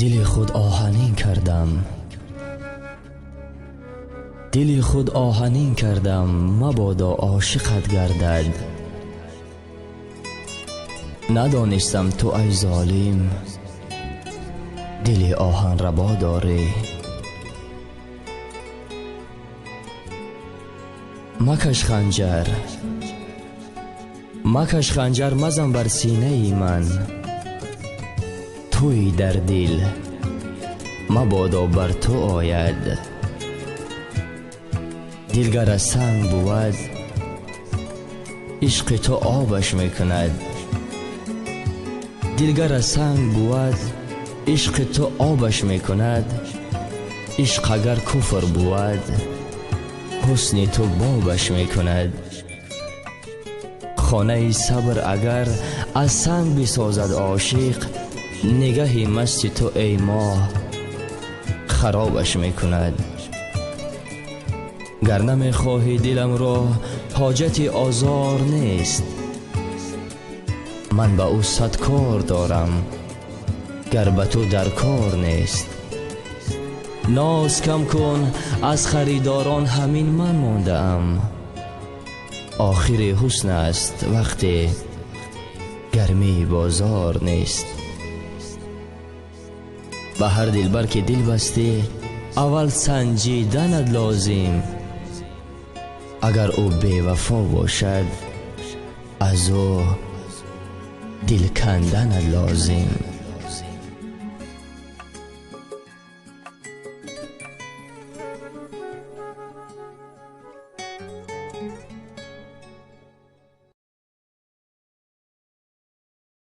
دل خود آهنین کردم، دل خود آهنین کردم، مبادا عاشقت گردد. ندانستم تو ای ظالم دل آهن ربا داری. مکش خنجر، مکش خنجر، مزن بر سینه ای من. توی در دل مبادا بر تو آید. دلگر از سنگ بود عشق تو آبش میکند. دلگر از سنگ بود عشق تو آبش میکند. عشق اگر کفر بود حسن تو بابش میکند. خانه صبر اگر از سنگ بسازد عاشق، نگه مست تو ای ماه خرابش میکند. گر نمیخواهی دلم را حاجت آزار نیست، من با او صد کار دارم گر به تو در کار نیست. ناز کم کن، از خریداران همین من مانده ام. آخر حسن است وقتی گرمی بازار نیست. به هر دلبر که دل بسته اول سنجیدنت لازم. اگر او بی وفا باشد از او دل کندنت لازم.